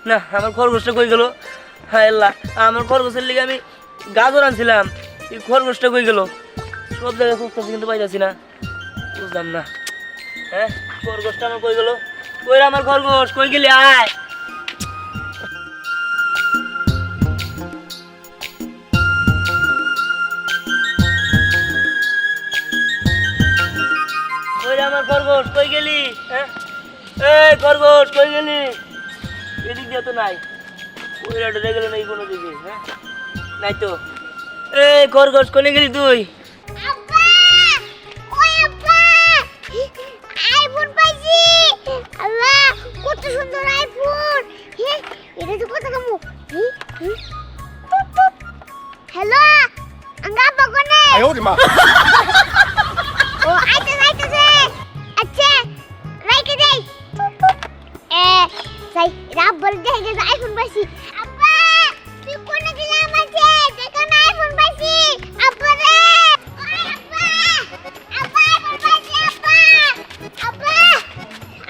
না আমার খরগোশটা কই গেল? হায় আল্লাহ, আমার খরগোশের লিগে আমি গাজর আনছিলাম, এই খরগোশটা কই গেল? সব জায়গায় খুঁজতেছি কিন্তু পাইতাছি না, বুঝলাম না। খরগোশটা আমার কই গেল? কই রে আমার খরগোশ, কই গেলি? আয় আমার খরগোশ, কই গেলি? এই খরগোশ কই গেলি? এদিক দিয়ে তো নাই, ওই রাডে গেল নাই কোনো দিকে। নাই তো। এই খরগোশ কোনে গেলি তুই? আব্বা, ওই আব্বা, আইফোন পাইছি। আল্লাহ, কত সুন্দর আইফোন। এটা তো কত কমু। হ্যালো, আঙ্গা আব্বা কোনে? আয় ওরে মা। ও আইতে যাইতেছে। আচ্ছা, রাইকে যাই। যাই, রাব্বার দেখে যে আইফোন পাইছি। আব্বা, তুই কোনে গেলি আমাকে? দেখো না আইফোন পাইছি। আব্বা রে, ওই আব্বা, আব্বা আইফোন পাইছি আব্বা। আব্বা,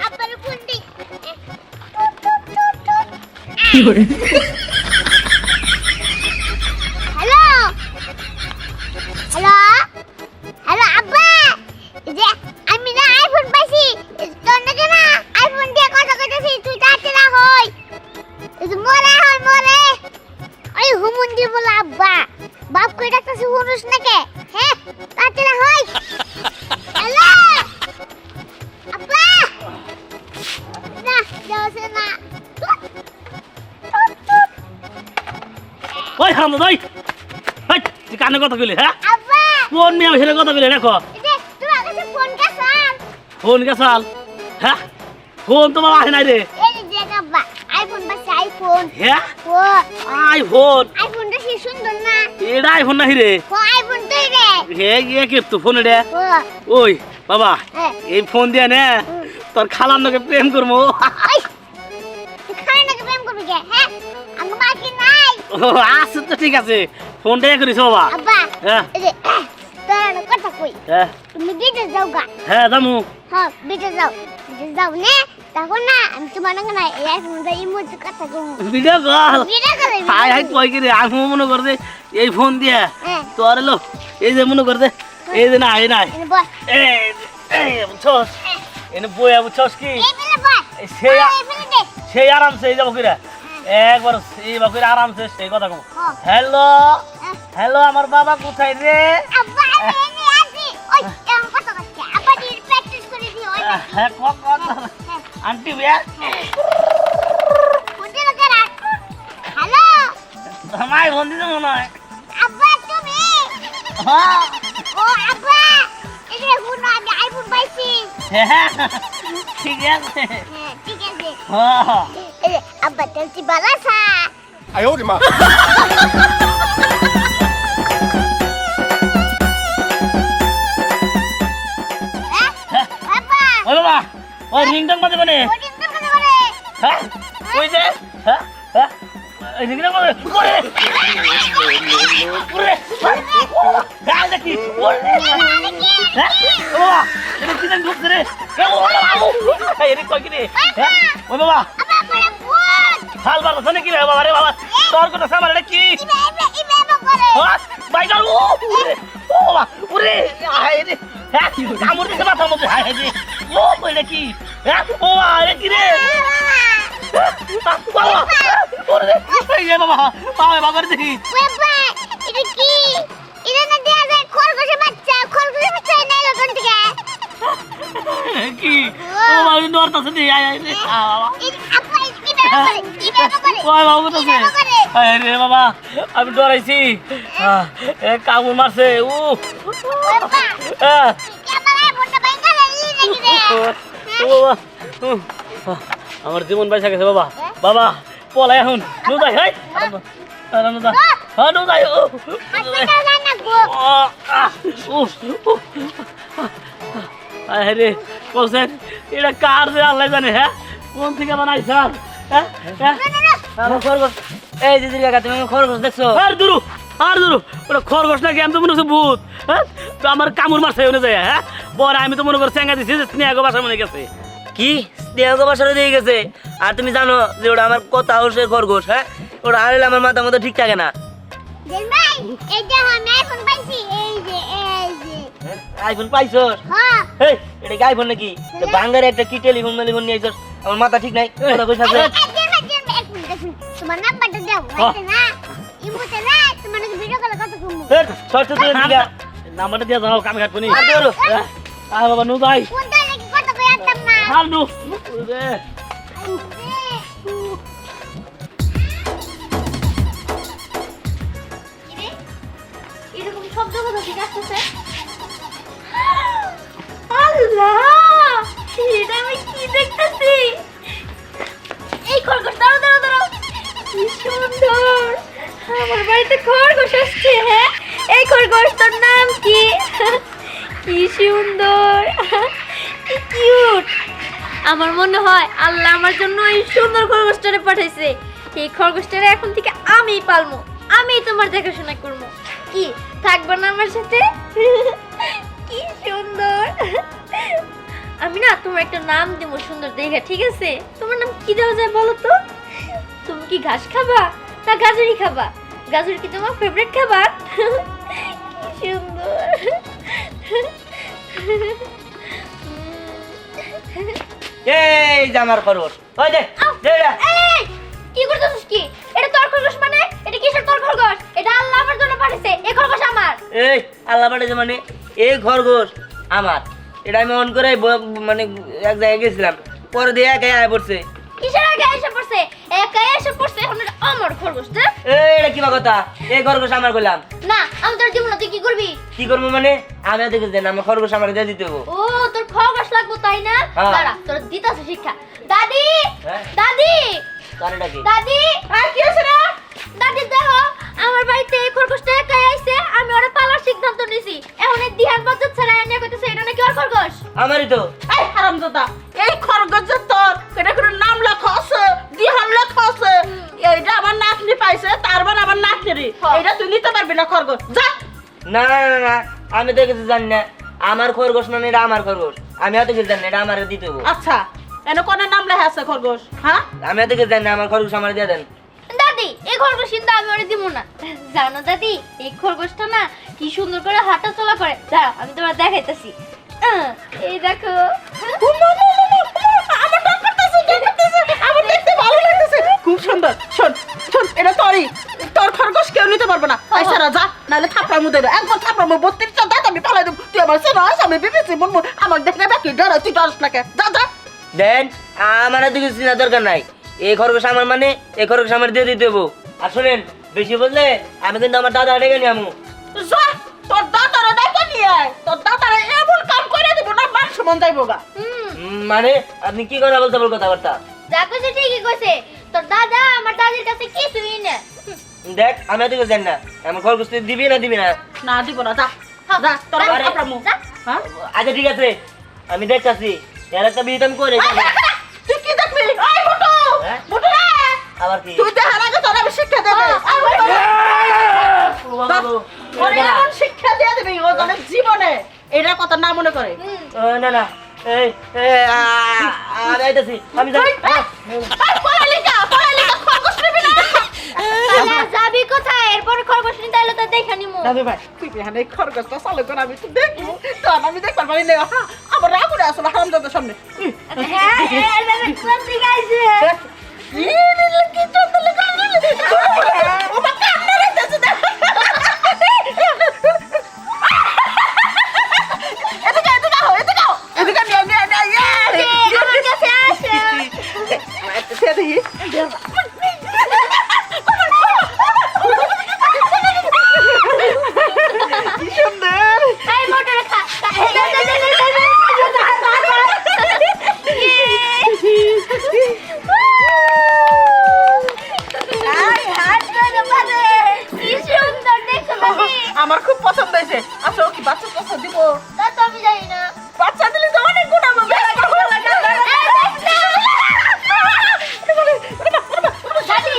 আব্বার ফোন দি। কি করে? হ্যালো, হ্যালো, হ্যালো আব্বা, এই যে আমি না আইফোন পাইছি। তোর নাকি না আইফোন দিয়ে কথা কইতেছিস, তুই তাড়াতাড়ি হই। এই যে মরে হয় মরে। ওই হুমুন্দি বলে আব্বা, বাপ কই ডাকতেছিস হুনুস নাকি? তাড়াতাড়ি হই। হ্যালো আব্বা, না যাওছে না। ওই হারাম দাদা, ওই তুই কানে কথা কইলি? আব্বা, ফোন নিয়ে আমার কথা কইলি? দেখো এই যে তোমার কাছে ফোন কাছাল। ফোন গেছাল। ফোন তোমার আসে নাই রে। এই যে দেখ আব্বা, আইফোন পাইছি আইফোন। ও আইফোন? আইফোনটা কি সুন্দর না? এটা আইফোন নাহি রে। ও আইফোন তুই রে। হে কে তো ফোন রে? ও ওই বাবা, এই ফোন দিয়ে নে তোর খালার নাকি প্রেম করবো। তুই খাই নাকি প্রেম করবি কে? আমার মা কি নাই? ও আচ্ছা তো ঠিক আছে, ফোনটা করিস বাবা। আব্বা, হ্যাঁ এই যে তোর একটা কথা কই। তুমি বিদেশ যাও গা। হ্যাঁ যামু। হ্যাঁ বিদেশ যাও, বিদেশ যাও নে। তখন না আমি তোমার নাকি না এই আইফোনটা ইমোজি কথা কই। Video call? Video call. High high কই কি রে, আমি মনে করতে এই ফোন দিয়ে তোর এলো এই যে মনে করতে এই যে না এই নাই বল। এই বুঝছস এনে বইয়া বুঝছস কি এই ফেলে বল। সেই এই ফেলে দে। সেই আরামসে এই যাবো কিরা একবার এই বাকুরে আরামসে সেই কথা কম। হ্যাঁ। হ্যালো হ্যালো, আমার বাবা কোথায় রে? আব্বা আমি এনে আছি। ওই এরকম কথা কইছে। আব্বা দি প্র্যাকটিস করে দি ওই। হ্যাঁ আন্টি বিয়া ফোনটা লাগা রাখ। হ্যালো আমায় ফোন দিতে মনে হয়। আব্বা তুমি? হ্যাঁ ও আব্বা, এই যে ফোন আমি আইফোন পাইছি। হ্যাঁ ঠিক আছে। ঠিক আছে। হ্যাঁ এই যে আব্বা চলছি বালাসা। আয় ওরে মা। আব্বা ওই বাবা, ওই রিংটং বাজে কোনে? ওদিন তো কথা বলে। হ্যাঁ ওই যে এই রিংটং বাজে ওরে ওরে গাল দেখি ওরে বাবা, এটা কি জানি ঢুকছে রে। এরে কই কি রে? ওই বাবা আব্বা বলে ভূত। হাল বার আছে নাকি রে বাবা? রে বাবা তোর কথা সামাল এটা কি? ইবে করে। বাইগাল ও বাবা ওরে আয় রে। কামড় দিছে মাথার মধ্যে। হায় হায় রে, ও এটা কি? ও আরে কি রে বাবা? ওরে এই রে বাবা, বাবা বাবা দেখি বাবা এটা কি? এটা না দেয়া যায় খরগোশের বাচ্চা। খরগোশের বাচ্চা নাই কোন থেকে? কি ও বাবা নড়তাছে দি। আয় রে বাবা, আপা ইবে করে। ইবে করে। ওই বাবা কোথাছে? আয় রে বাবা, আমি ডরাইছি। কামড় মারছে। ও বাবা ক্যামেরা ফোনটা বাইঙ্গা লাগি নাকি রে? ও বাবা, আমার জীবন বাইসা গেছে বাবা। বাবা পলাই এখন নো যাই। হাই নো যা, হ্যাঁ নো যাই। হাসপাতাল যাই না গো। আয় রে কোসেন, এটা কার রে আল্লাহ জানে। কোন থেকে বানাইছ? আমার খরগোশ। এই দিদির কাকা, তুমি খরগোশ দেখছো? আর দূর ওটা খরগোশ নাকি? আমি তো মনে হচ্ছে ভূত। তো আমার কামড় মারছে ওনে যায়। পরে আমি তো মনে করছি চেঙ্গা দিছি, স্নেহ বাসা মনে গেছে। কি স্নেহকে বাসারে দিয়ে গেছে? আর তুমি জানো যে ওটা আমার কথা হচ্ছে খরগোশ, হ্যাঁ? ওটা হারাইলে আমার মাথা মতো ঠিক থাকে না। দেন ভাই এই যে আমি আইফোন পাইছি, এই যে আইফোন পাইছস? হ্যাঁ এই এটা কি আইফোন নাকি? তো বাঙ্গারে একটা কি টেলিফোন মেলিফোন নিয়ে আইছস? আমার মাথা ঠিক নাই, কথা কইছ আছে। তোমার নাম্বারটা দাও, আছে না ইমোতে না, তোমার নাকি ভিডিও কল কত কমু ষষ্ঠ তুই দিগা নাম্বারটা দিয়ে দাও, কামে কাটবো নি। আর ধরো। বাবা নু ভাই, কোনটা নাকি কত কই আনতাম না হাল নু। ওরে, এরকম শব্দ কোথা থেকে আসতেছে? আল্লাহ, এটা আমি কি দেখতেছি? এই খরগোশ, দাঁড়াও দাঁড়াও দাঁড়াও, কি সুন্দর! আমার বাড়িতে খরগোশ আসছে। হ্যাঁ, এই খরগোশটার নাম কি? কি সুন্দর, কি কিউট! আমার মনে হয় আল্লাহ আমার জন্য এই সুন্দর খরগোশটারে পাঠাইছে। এই খরগোশটারে এখন থেকে আমিই পালবো, আমিই তোমার দেখাশোনা করবো। কি থাকবে না আমার সাথে? কি সুন্দর! আমি না তোমার একটা নাম দেবো সুন্দর দেখে, ঠিক আছে? তোমার নাম কি দেওয়া যায় বলো তো? তুমি কি ঘাস খাবা না গাজরি খাবা? গাজর কি তোমার ফেভারিট খাবার? কি সুন্দর! এই যে আমার খরগোশ, ওই দে দে এটা। এই কি করতেছিস? কি এটা তোর খরগোশ? মানে এটা কিসের তোর খরগোশ? এটা আল্লাহ আমার জন্য পাঠিয়েছে, এই খরগোশ আমার। এই আল্লাহ পাঠাইছে মানে? এই খরগোশ আমার। এটা আমি অন করে মানে এক জায়গায় গেছিলাম, পরে দিয়ে একাই আয় পড়ছে। কিসের আগে এসে পড়ছে? একাই এসে পড়ছে, এখন এটা আমার খরগোশ না? এই এটা কি কথা? এই খরগোশ আমার কইলাম। না আমি তোর দিব না, তুই কি করবি? কি করবো মানে? আমি দেখে দেন আমার খরগোশ আমার দিয়ে দিতে হবো। ও তোর খরগোশ লাগবো তাই না? হ্যাঁ। দাঁড়া, তোর দিতাছে শিক্ষা। দাদি, হ্যাঁ? দাদি, কার এটা কি? দাদি, আর কি আছে না? দাদি দেখো, আমার বাড়িতে এই খরগোশটা একাই আইছে, আমি ওরে পালার সিদ্ধান্ত নিছি। এখন এই দিহান বাজার ছাড়া এনে কইতেছে এটা নাকি ওর খরগোশ। আমারই তো। এই হারামজাদা, এই খরগোশ যে তোর, এটা কোনো নাম লেখা আছে, দিহান লেখা আছে। এইটা আমার নাতনি পাইছে, তার মানে আমার নাতনিরই। হ্যাঁ। এটা তুই নিতে পারবি না খরগোশ, যা। না না না না, আমি তো কিছু জানি না। আমার খরগোশ মানে এটা আমার খরগোশ, আমি এত কিছু জানি না, এটা আমার দিতে হবো। আচ্ছা, এনে কোন নাম লেখা আছে খরগোশ? হ্যাঁ, আমি এত কিছু জানি না, আমার খরগোশ আমার দিয়ে দেন। দাদি এই খরগোশ কিন্তু আমি ওরে দিব না। জানো দাদি, এই খরগোশটা না কি সুন্দর করে হাঁটা চলা করে। দাঁড়া আমি তোমার দেখাইতেছি। এই দেখো। আমার ডাক করতেছে, আমার দেখতে ভালো লাগতেছে, খুব সুন্দর। শোন শোন, এটা তোরই, তোর খরগোশ কেউ নিতে পারবে না। এই সারা যা, নাহলে থাপড়া মুদে একবার থাপড়া মু 32টা দাঁত আমি পালাই দেব। তুই আমার সেরাস, আমি বিবেচি মন আমার দেখে বাকি ডর, তুই ডরস না কে? যা যা। দেন, আমার এত কিছু চিন্তা দরকার নাই। এই খরগোশ আমার মানে এই খরগোশ আমার দিয়ে দিতে হবো। আর শোনেন, বেশি বললে আমি কিন্তু আমার দাদা ডেকে নিয়ে আমু। যা, তোর দাদারে ডাকা নিয়ে আয়, তোর দাদারে এমন কাম করে দিব না, মান সম্মান যাইবো গা। মানে আপনি কি কথা বলতে বল কথাবার্তা? যা কইছে ঠিকই কইছে। তোর দাদা আমার দাদির কাছে কিছুই না। দেখ, আমি এত কিছু জানি না, আমার খরগোশ তুই দিবি না দিবি না? না দিব না, যা যা, তোর আরে, থাপড়া মু। যা। হ্যাঁ, আচ্ছা ঠিক আছে, আমি দেখতাছি। এর একটা বিহিত আমি করে দিবো। তুই কি দেখবি? ওই বুটু, হ্যাঁ? বুটু রে, আবার কি? তুই দেখার আগে তোর আমি শিক্ষা দেবে। ওরে এমন শিক্ষা দিয়ে দিবি ও তোর জীবনে এটার কথা না মনে করে। না না, এই আমি আইতাছি, আমি যাই। পড়ালেখা খরগোশ নিবি না। তাহলে আর যাবি কোথায়? এরপর খরগোশ নিতে এলে তো দেখে নিমু। দাদু ভাই, তুই এখানে খরগোশটা চালু কর, আমি তো দেখবো। তখন আমি দেখবার পারি না। আমার রাগ করে আসলে হারামজাদার সামনে। হ্যাঁ, কোন দিকে আইছে? কি চন্দন লেখা? ও মা কান্না রেখেছে দেখ। এদিকে এদিকে আও, এদিকে আও, এদিকে নিয়ে নিয়ে নিয়ে। আমার কাছে আসো। সে দেখি কি সুন্দর। এই মোটর খা। কি সুন্দর দেখছো দাদি? আমার খুব পছন্দ হয়েছে। আচ্ছা, ও কি বাচ্চা টাচ্চা দিব? তা তো আমি জানি না। বাচ্চা দিলে তো অনেক গুণ হবে। দাদি,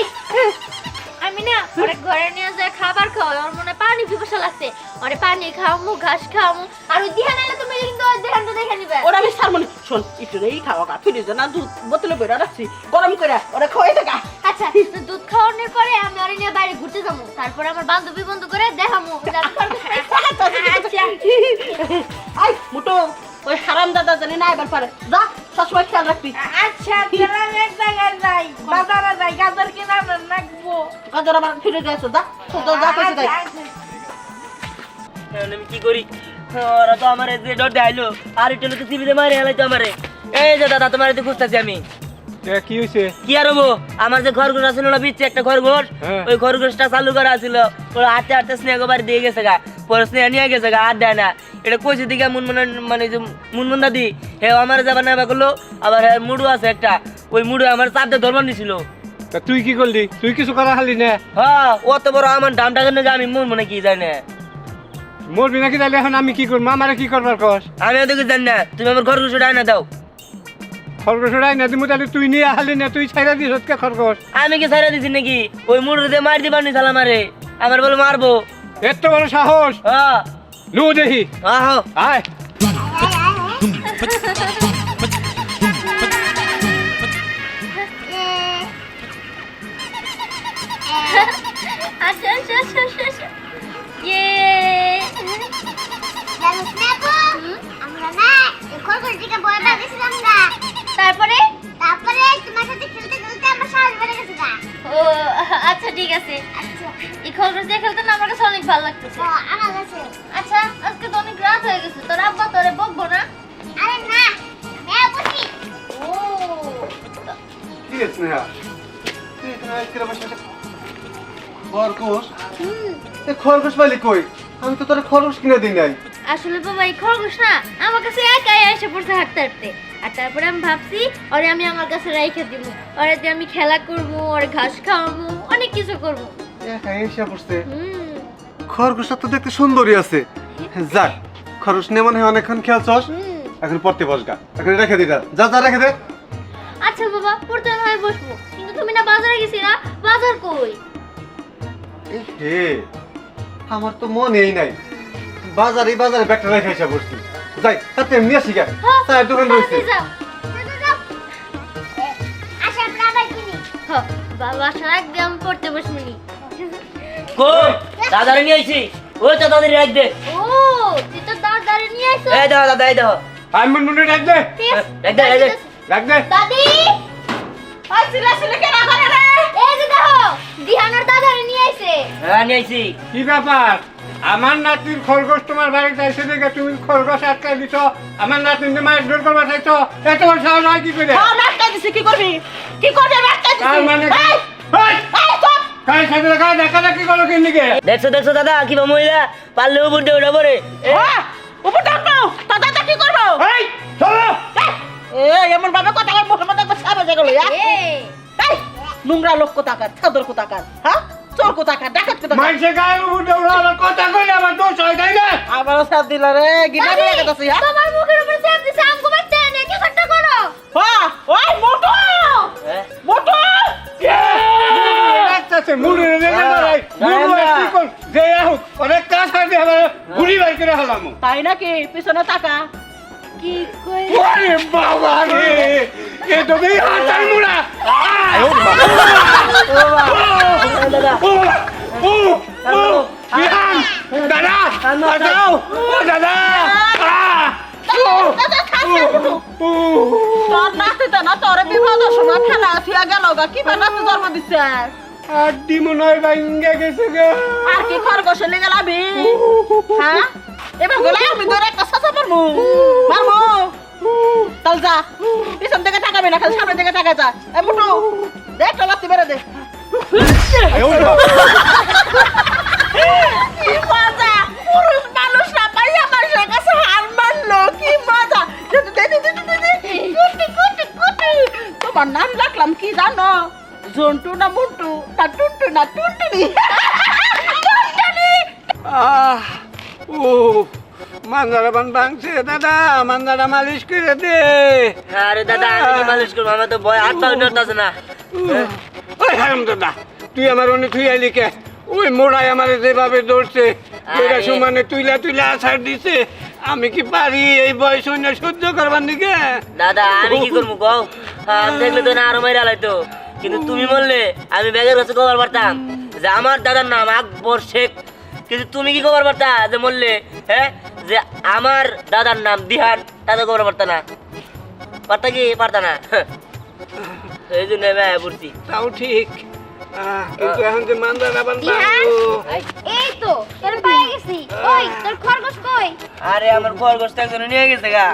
আমি না ওরে ঘরে নিয়ে যায় খাবার খাওয়াই, ওর মনে পানি পিপাসা লাগছে, ওরে পানি খাওয়ামু, ঘাস খাওয়ামু। আর ওই দিহান এলে তুমি কিন্তু ওই দিহানটা দেখে নিবে। ওরা আমি সারমনি শোন একটু এই খাওয়া গা ফ্রিজে না দুধ বোতলে বেড়া রাখছি গরম করে ওরা খাওয়াই থাকা আচ্ছা তো দুধ খাওয়ানোর পরে আমি ওরে নিয়ে বাইরে ঘুরতে যাবো তারপরে আমার বান্ধবী বন্ধু করে দেখামু আই মুটো ওই হারাম দাদা জানি না এবার পারে যা সবসময় খেয়াল রাখবি আচ্ছা দিলাম এক জায়গায় যাই বাজারে যাই গাজর কিনা রাখবো গাজর আমার ফ্রিজে আছে যা তো যা কইছে তাই এখন আমি কি করি ওরা তো আমার যে ডর দেখাইলো আর একটু তো টিভিতে মারি হেলাই তো আমারে এই যে দাদা তোমার এতে খুঁজতেছি আমি কি হয়েছে কি আর হবো আমার যে খরগোশ আছিল না বিচ্ছে একটা খরগোশ হ্যাঁ। ওই খরগোশটা চালু করা আছিল ওরা হাঁটতে হাঁটতে স্নেহ বাড়ি দিয়ে গেছে গা পরে স্নেহ নিয়ে গেছে গা আর দেয় না এটা কইছে দিকে মানে যে মুনমুন দাদি হে আমার যাবার না করলো আবার হ্যাঁ মুডু আছে একটা ওই মুডু আমার চারটে ধর্ম দিছিল তা তুই কি করলি তুই কিছু করা হালি না হ্যাঁ অত বড় আমার দামটা কেন আমি মন মনে কি জানি না মরবি নাকি তাহলে এখন আমি কি করবো আমারে কি করবার কস আমি ওদেরকে জানি না তুমি আমার খরগোশ ডায় না দাও খরগোশ উড়াই না দিমু তাহলে তুই নিয়ে হালি না তুই ছাইরা দিস কে খরগোশ আমি কি ছাইরা দিছি নাকি ওই মুডু দিয়ে মার দিবার নি সালা মারে আমার বলে মারবো এত বড় সাহস হ্যাঁ নু দেখি আহ আয় আচ্ছা আচ্ছা আচ্ছা আচ্ছা ইয়ে জানো স্নেপো আমরা না খরগোশ দিকে বয় গেছিলাম না তারপরে তোমার সাথে খেলতে খেলতে আমার সাহস বেড়ে গেছে গা ও আচ্ছা ঠিক আছে আচ্ছা এই খরগোশ দিয়ে খেলতে না আমার কাছে অনেক ভালো লাগতেছে আমার কাছে আচ্ছা আজকে তো অনেক রাত হয়ে গেছে তোর আব্বা তোরে বকবো না আরে না আমি বুঝি ও কি স্নেহা তুই এখানে আজকের আমার সাথে খরগোশ এ খরগোশ পাইলি কই আমি তো তোর খরগোশ কিনে দিই নাই আসলে বাবা এই খরগোশ না আমার কাছে একাই এসে পড়ছে হাঁটতে হাঁটতে আর তারপরে আমি ভাবছি ওরে আমি আমার কাছে রাইখে দিব ওরে দিয়ে আমি খেলা করবো ওরে ঘাস খাওয়াবো অনেক কিছু করবো একা এসে পড়ছে হুম খরগোশটা তো দেখতে সুন্দরই আছে যাক খরগোশ নিয়ে মনে হয় অনেকক্ষণ খেলছস হুম এখন পড়তে বস গা এখন রেখে দিটা যা যা রেখে দে আচ্ছা বাবা পড়তে না হয় বসবো কিন্তু তুমি না বাজারে গেছিলা বাজার কই এ হে আমার তো মনেই নাই বাজারে ব্যাগটা রেখে এসে পড়ছি যাই তাতে এমনি আসি গা তার দোকান রয়েছে যাও যাও আচ্ছা আমরা আবার কিনি বাবা আসার আগে আমি পড়তে বসবনি কো দাদারে নিয়ে আইছি ওই তো দাদারে রাখ দে ও তুই তো দাঁড় নিয়ে আইছো এই দাও দাদা এই দাও আমি মুন্ডু ডাক দে রাখ দে ডাক দে দাদি ওই সিলা সিলা কেন করে রে এই যে দেখো দিহানার দাদারে নিয়ে আইছে হ্যাঁ নিয়ে আইছি কি ব্যাপার আমার নাতির খরগোশ তোমার বাড়িতে এসে দেখে তুমি খরগোশ আটকাই দিছ আমার নাতিনকে মায়ের জোর করবা চাইছো এত বড় সাহস হয় কি করে হ্যাঁ রাস্তা দিছি কি করবি রাস্তা দিছি তার মানে কি? এই, এই, এই, চুপ! কার সাথে দেখা কি করো কিন্দিকে দেখছো দাদা কি বা মহিলা পারলে উপর দিয়ে ওটা পরে হ্যাঁ, উপর ডাকবো দাদা কি করবো এই চলো এই এমন ভাবে কথা কয় মুখের মধ্যে একবার সারা জায়গা লইয়া এই এই নোংরা লোক কোথাকার ছাদর কোথাকার হ্যাঁ চোর কোথাকার ডাকাত কোথাকার মাইসে গায়ে উঠে আমার কথা কইলে আমার দোষ হয় তাই না আবার সাথ দিল রে গিনা দাদি, বেড়ে গেছে হ্যাঁ তোমার মুখের উপর চাপ দিছে আমগো বাচ্চা এনে কি করতে করো হ্যাঁ ওই মোটু হ্যাঁ মোটু ডাকতেছে মুড়ি রে কি কর যে হোক অনেক কাজ করে আমার ঘুরি বাই করে হলাম তাই নাকি পিছনে তাকা কি কই ওরে বাবা রে এ তো দেই হাতাই মুড়া দাদা বিহান দাদা বাঁচাও ও দাদা তোর নাতিতে না তোর বিপদের সময় ফেলা থিয়া গেল গা কি বানাতে জন্ম দিচ্ছে আর ডিমো নয় ভাঙ্গে গেছে গা আর কি খরগোশ লেগে লাবি হ্যাঁ এবার গেলে আমি ধরে একটা সাসা মারমু তাল যা পিছন থেকে তাকাবি না খালি সামনের দিকে তাকা যা এ মুটু দেখ তো লাত্তি বেড়ে দে কি মজা পুরুষ মানুষ না পাইয়া মানুষের কাছে হার মানলো কি মজা তোমার নাম রাখলাম কি জানো জন্টু না মুন্টু না টুনটু না টুনটুনি ও মান্দারা বান ভাঙছে দাদা মান্দারা মালিশ করে দে আরে দাদা আমি কি মালিশ করবো আমার তো ভয় হাত পা নড়তাছে না ওই হারাম দাদা তুই আমার অনেক তুই আইলি কে ওই মোড়াই আমার যেভাবে দৌড়ছে ওইটা সমানে তুইলা আছাড় দিছে আমি কি পারি এই বয়স হইনা সহ্য করবার নিকে? দাদা আমি কি করবো কও? আমি দেখলে তো না আরো মাইরা আলাইতো, কিন্তু তুমি বললে আমি ব্যাগের কাছে খবর পারতাম যে আমার দাদার নাম আকবর শেখ, কিন্তু তুমি কি খবর পারতা যে বললে হ্যাঁ যে আমার দাদার নাম দিহান, তাদের খবর পারতা না? পারতা কি? পারতা না। এই জন্য আমি আয়া পড়ছি। তাও ঠিক, কিন্তু এখন যে মান্দার আবার দিহান, এই তো তোর পায়ে গেছি। ওই তোর খরগোশ কই? আরে আমার খরগোশটা একজন নিয়ে গেছে গা।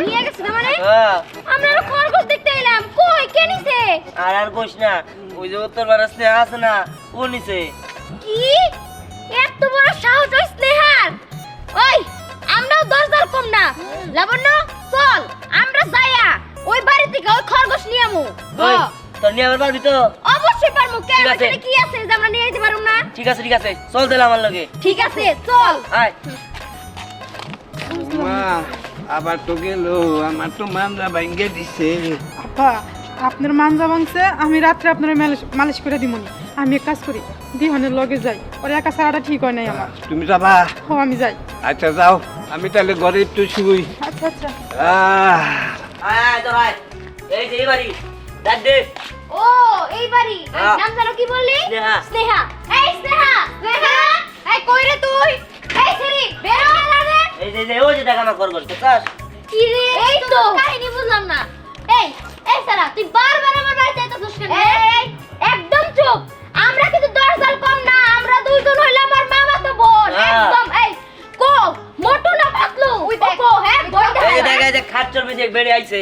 নিয়ে গেছিস না মানে? হ্যাঁ। আমরা আরো খরগোশ দেখতে এলাম। কই কে নিছে? আর কোশ না, ওই যে উত্তর পাড়ার স্নেহা আছে না, ও নিছে। কি এত বড় সাহস ওই স্নেহার? ওই আমরাও 10 দল কম না। লাবণ্য চল আমরা যাইয়া ওই বাড়ি থেকে ওই খরগোশ নিয়ে আমু। ওই, তোর নিয়ে আমার পারবি তো? অবশ্যই পারমু। কে ঠিক আছে। আমাদের কি আছে যে আমরা নিয়ে যেতে পারুম না? ঠিক আছে ঠিক আছে, চল তাহলে আমার লগে। ঠিক আছে চল। আয়। মা আবার তো গেল, আমার তো মান্দা ভাঙ্গে দিছে। আপা আপনার মানজা ভাঙছে, আমি রাত্রে আপনার মালিশ করে দিমনি। আমি এক কাজ করি, দিহানের লগে যাই, ওর একা ছাড়াটা ঠিক হয় নাই আমার। তুমি যাবা? ও আমি যাই। আচ্ছা যাও, আমি তাহলে ঘরে একটু শুই। আচ্ছা আচ্ছা। আয় আয় তোর আয়। এই যে এই বাড়ি, ডাক দে। ও এই বাড়ি। হ্যাঁ। নাম জানো কি বললি? স্নেহা। স্নেহা। এই স্নেহা, স্নেহা, এই কই রে তুই? এই ছেড়ি বের হ না রে। এই যে ওই যে দেখ আমার খরগোশ, দেখছস? কি রে? এই তো কাহিনী বুঝলাম না। এই এই সারা তুই বারবার আমার বাড়িতে আইতাছিস কেন? এই একদম চুপ। আমরা কিন্তু 10 দল কম না, আমরা দুইজন হইলাম আমার মামাতো বোন। হ্যাঁ। একদম এই কো মোটু না পাতলু? ওই দেখো হ্যাঁ বই দেখা। এই দেখ এই যে খাট চলবে যে বেড়ে আইছে।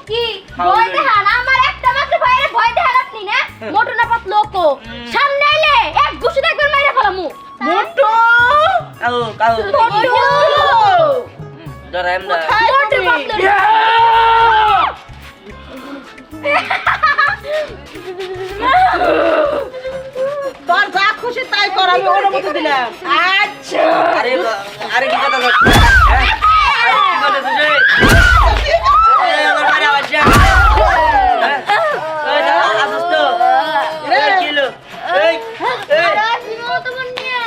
কি ভয় দেখান? আমার একটা মাত্র ভাইয়ের ভয় দেখান আপনি না? মোটু না পাতলু কো সামনে আইলে এক ঘুষি একবার মাইরা ফেলামু। মোটু কাউ কাউ মোটু ডরাইম না। মোটু পাতলু রে। তোর যা খুশি তাই কর, আমি অনুমতি দিলাম। আচ্ছা আরে আরে কি কথা বলছিস? হ্যাঁ? আরে কি বলছিস রে? এই আমার বাড়ি আবার যা। হ্যাঁ? এই না আসুস তো। এই কি হলো? এই এই আর বিমো তো মন নিয়ে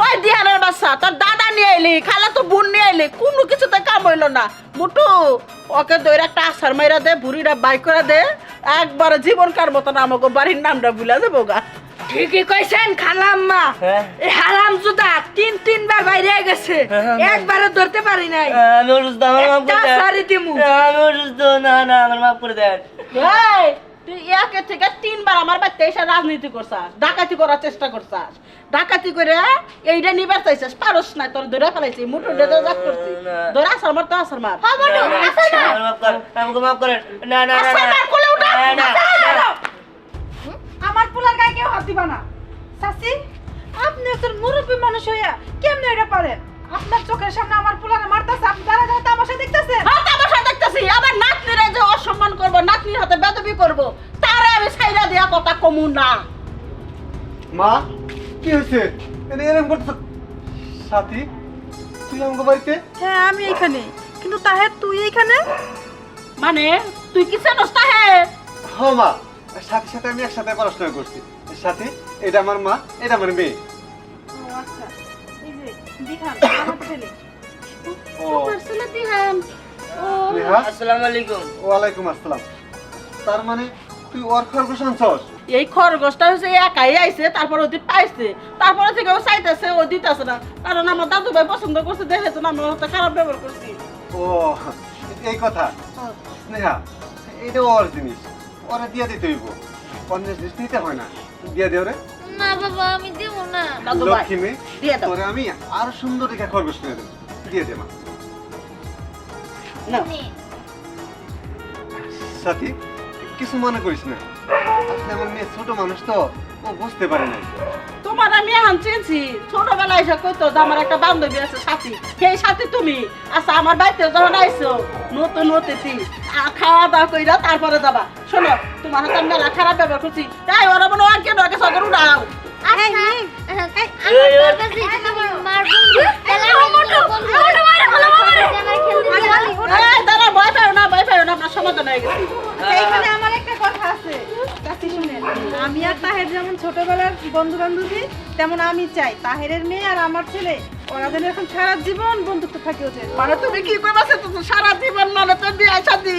ওই দিহানের বাচ্চা, তোর দাদা নিয়ে এলি, খালা তো বোন নিয়ে এলি, কোনো কিছুতে কাম হইলো না। মোটু ওকে দইরা একটা আসার মাইরা দে, বুড়িটা বাই করে দে, একবার জীবনকার মতন আমাকে বাড়ির নামটা ভুলা যাবো গা। ঠিকই কইছেন খালাম্মা। হ্যাঁ? এই হারাম জুতা তিনবার বাইরে গেছে, একবারও ধরতে পারি নাই। আমি অসুস্থ, আমার মাফ করে একটা দেন। শাড়ি দিমু। আমি অসুস্থ, না না আমার মাফ করে দেন। এই তুই একে থেকে 3 বার আমার বাড়িতে এসে রাজনীতি করছাস, ডাকাতি করার চেষ্টা করছাস, ডাকাতি করে এইটা নিবার চাইছিস, পারস না, তোর ধরে ফেলাইছি, মুঠো ডেতে জাত করছি, ধরে আসার মার তো আসার মার। হ্যাঁ মোটু আসল না। আমার মাফ কর, আমাকে মাফ করেন। না না না আসার না। মার কোলে উঠা। না, না, না। আমার পোলার গায়ে কেউ হাত দিবা না। চাচি আপনি একজন মুরব্বী মানুষ হইয়া কেমনে এটা পারেন? আপনার চোখের সামনে আমার পোলারে মারতাছে, আপনি দাঁড়া দাঁড়া তামাশা দেখতেছেন। হ্যাঁ, তামাশা দেখতেছি, আমার নাতনিরে যে অসম্মান করবো, নাতনির হাতে বেদবি করবো, তারে আমি ছাইরা দিয়া কথা কমু না। মা কি হয়েছে? এরকম করতে সাথী, তুই আমাকে বাড়িতে? হ্যাঁ আমি এখানে, কিন্তু তাহের তুই এখানে? মানে তুই কি জানোস তাহে? হ মা, সাথীর সাথে আমি একসাথে পড়াশোনা করছি। সাথী, এটা আমার মা, এটা আমার মেয়ে। ও আচ্ছা, এই যে দিহান আমার ছেলে। ও আসলে দিহান। ও স্নেহা, আসসালামু আলাইকুম। ওয়ালাইকুম আসসালাম। তার মানে তুই ওর খরগোশ আনছস? এই খরগোশটা হচ্ছে একাই আইছে, তারপর ওদি পাইছে, তারপরে থেকে ও চাইতেছে, ও দিতেছে না, কারণ আমার দাদু ভাই পছন্দ করছে, দেখে তো আমি ওর সাথে খারাপ ব্যবহার করছি। ও এই কথা। স্নেহা, এটা ওর জিনিস, ওরা দিয়ে দিতে হইব, অন্য জিনিস নিতে হয় না। দিয়ে দে ওরে। না বাবা আমি দেব না। দাদু ভাই লক্ষ্মী মেয়ে, দিয়ে দাও। তোরে আমি আরো সুন্দর দেখে খরগোশ কিনে দেবো। দিয়ে দে মা। নাও। নে। সাথী, কিছু মনে করিস না, আসলে আমার মেয়ে ছোট মানুষ তো, ও বুঝতে পারে না। তোমার আমি এখন চিনছি, ছোটবেলায় এসে কইতো যে আমার একটা বান্ধবী আছে সাথী, সেই সাথী তুমি। আচ্ছা আমার বাড়িতে যখন আইছো নতুন অতিথি, খাওয়া দাওয়া কইরা তারপরে যাবা। শোনো, তোমার হাতে আমি মেলা খারাপ ব্যবহার করছি, তাই ওরা মনে হয় কেন আগে সগর উড়াও। আচ্ছা আমার কাছে তুমি মারবো। তাহলে আমি মোটু মারা ভালো মারে। আমার খেলতে দিও। এই দাঁড়া, ভয় পাও না, ভয় পাও না, আমরা সমাধান হয়ে গেছি। আচ্ছা, এইখানে আমার একটা কথা আছে চাচি শুনেন, আমি আর তাহের যেমন ছোটবেলার বন্ধু বান্ধবী তেমন আমি চাই তাহেরের মেয়ে আর আমার ছেলে ওরা যেন এখন সারা জীবন বন্ধুত্ব থাকে ওদের। মানে তুমি কি করবা সারা জীবন মানে তো বিয়ে শাদী